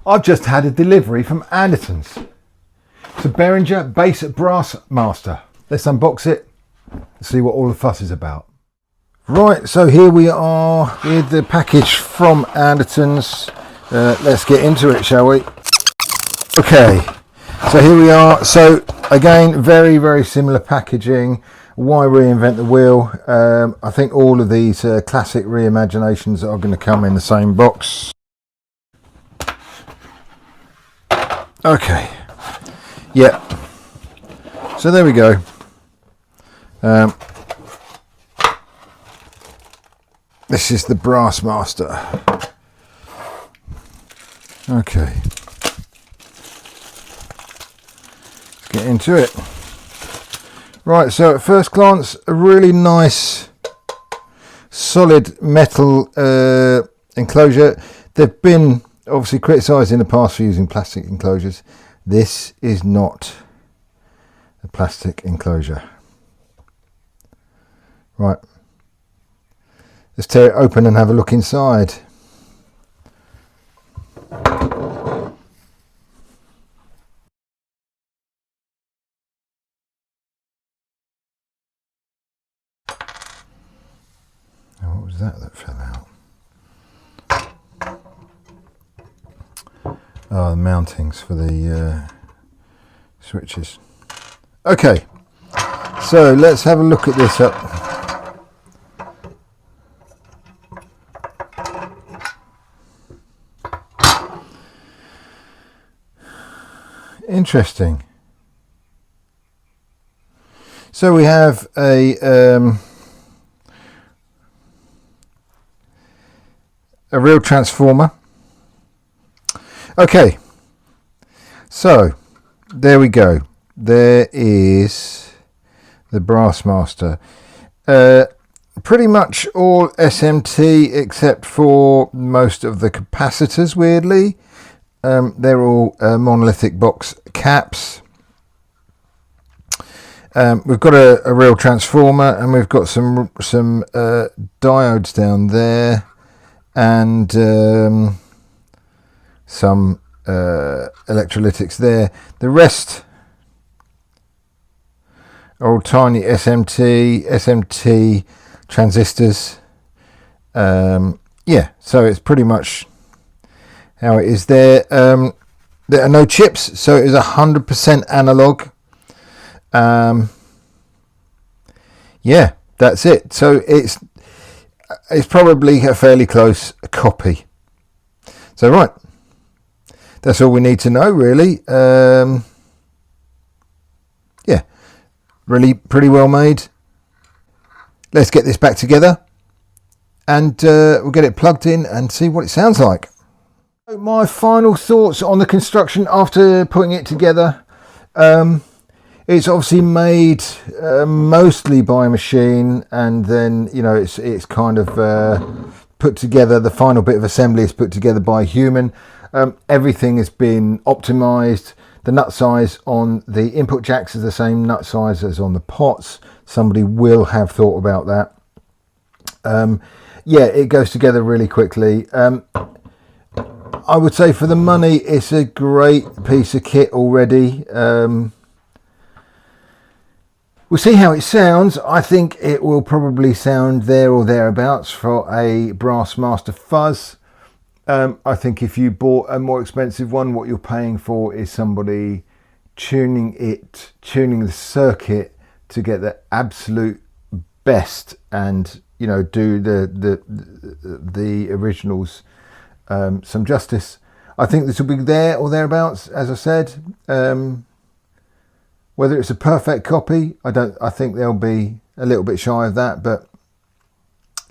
I've just had a delivery from Anderton's. It's a Behringer Bass Brassmaster. Let's unbox it and see what all the fuss is about. Right, so here we are with the package from Anderton's. Let's get into it, shall we? Okay, so here we are. So again, very, very similar packaging. Why reinvent the wheel? I think all of these classic reimaginations are going to come in the same box. Okay, yeah, so there we go. This is the Brassmaster. Okay, let's get into it. Right, so at first glance, a really nice solid metal enclosure. They've been obviously criticised in the past for using plastic enclosures. This is not a plastic enclosure. Right, let's tear it open and have a look inside. What was that fell out? Oh, the mountings for the switches. Okay, so let's have a look at this up. Interesting. So we have a real transformer. Okay, so there we go. There is the Brassmaster. Pretty much all SMT except for most of the capacitors, weirdly. They're all monolithic box caps. We've got a real transformer, and we've got some diodes down there, and some electrolytics there. The rest are all tiny SMT transistors. Yeah, so it's pretty much how it is there. There are no chips, so it is 100% analog. Yeah, that's it. So it's probably a fairly close copy. So right, that's all we need to know, really. Yeah, really pretty well made. Let's get this back together, and we'll get it plugged in and see what it sounds like. My final thoughts on the construction after putting it together. It's obviously made mostly by machine, and then it's kind of put together. The final bit of assembly is put together by a human. Everything has been optimized. The nut size on the input jacks is the same nut size as on the pots. Somebody will have thought about that. Yeah, it goes together really quickly. I would say for the money, it's a great piece of kit already. We'll see how it sounds. I think it will probably sound there or thereabouts for a Brassmaster FUZZ. I think if you bought a more expensive one, what you're paying for is somebody tuning the circuit to get the absolute best, and do the originals some justice. I think this will be there or thereabouts, as I said. Whether it's a perfect copy, I think they'll be a little bit shy of that, but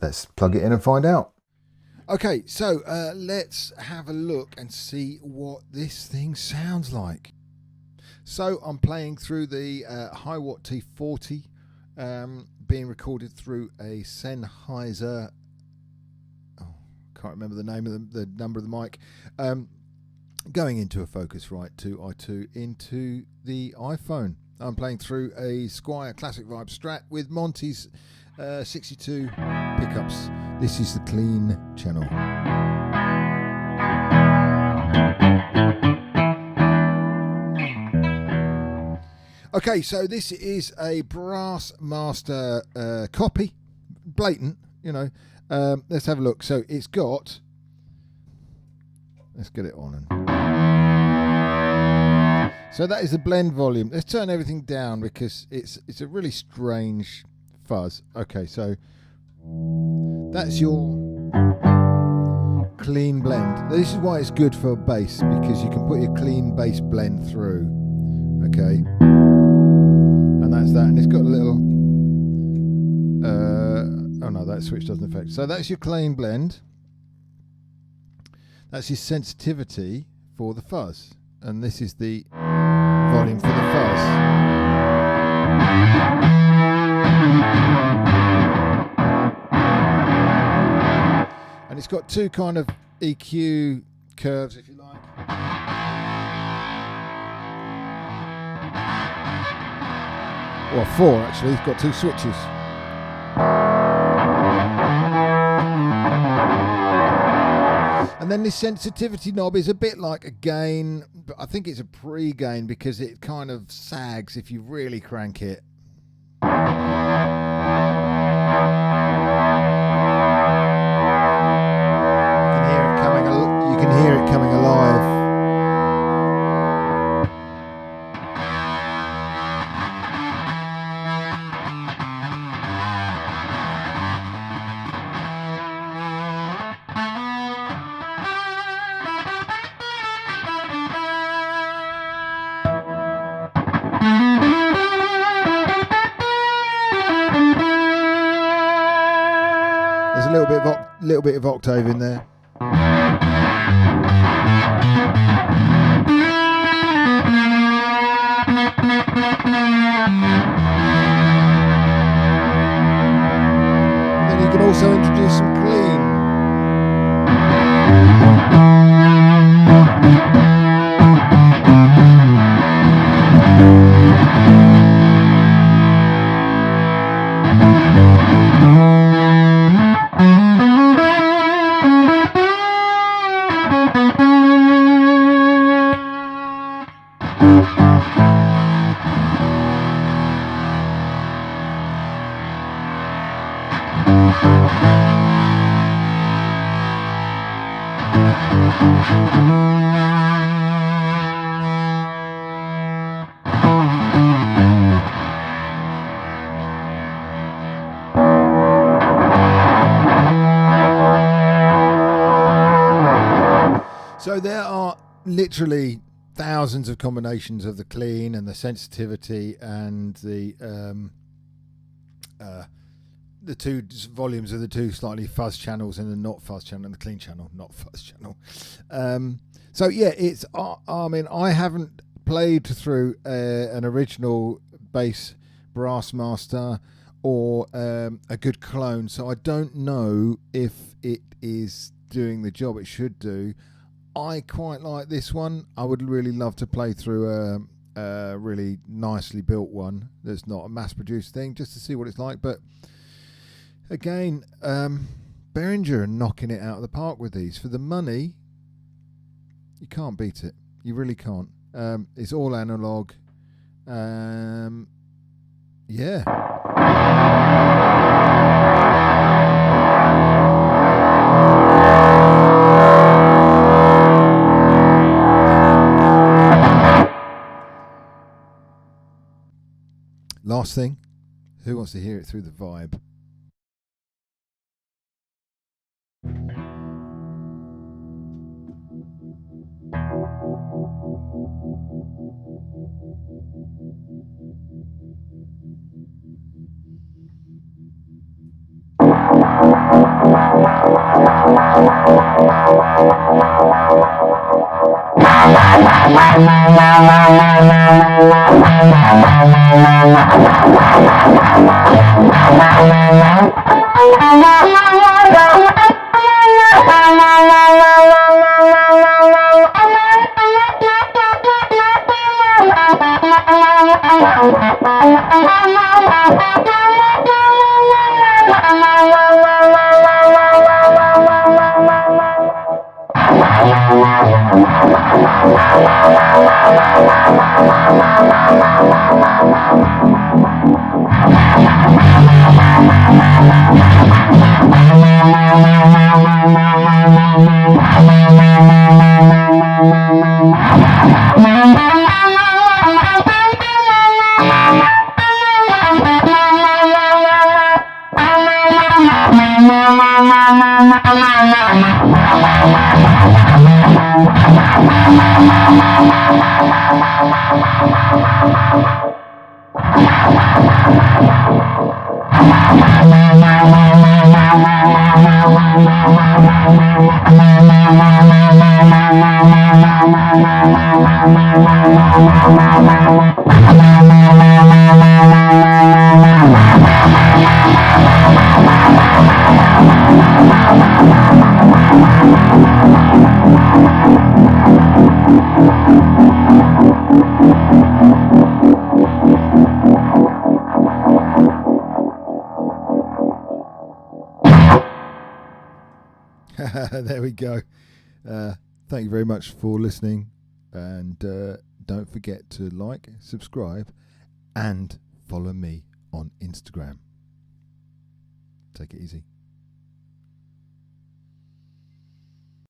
let's plug it in and find out. Okay, so let's have a look and see what this thing sounds like. So I'm playing through the Hiwatt T40, being recorded through a Sennheiser. Oh, can't remember the name of the number of the mic. Going into a Focusrite 2i2 into the iPhone. I'm playing through a Squier Classic Vibe Strat with Monty's 62 pickups. This is the clean channel. Okay, so this is a Brassmaster copy, blatant, you know. Let's have a look. So it's got, let's get it on. So that is the blend volume. Let's turn everything down because it's a really strange fuzz. Okay, so that's your clean blend. This is why it's good for bass, because you can put your clean bass blend through. Okay, and that's that. And it's got a little oh no, that switch doesn't affect. So that's your clean blend. That's your sensitivity for the fuzz, and this is the volume for the fuzz. And it's got two kind of EQ curves, if you like. Well, four actually. It's got two switches. And then this sensitivity knob is a bit like a gain, but I think it's a pre-gain because it kind of sags if you really crank it. You can hear it coming alive. There's a little bit of octave in there. And then you can also introduce some clean. So there are literally thousands of combinations of the clean and the sensitivity and the two volumes of the two slightly fuzz channels and the not fuzz channel and the clean channel, not fuzz channel. So yeah, it's I mean, I haven't played through an original bass Brassmaster or a good clone, so I don't know if it is doing the job it should do. I quite like this one. I would really love to play through a really nicely built one that's not a mass-produced thing, just to see what it's like. But again, Behringer are knocking it out of the park with these. For the money, you can't beat it. You really can't. It's all analog. Yeah. Last thing, who wants to hear it through the vibe? There we go. Thank you very much for listening, and don't forget to like, subscribe, and follow me on Instagram. Take it easy.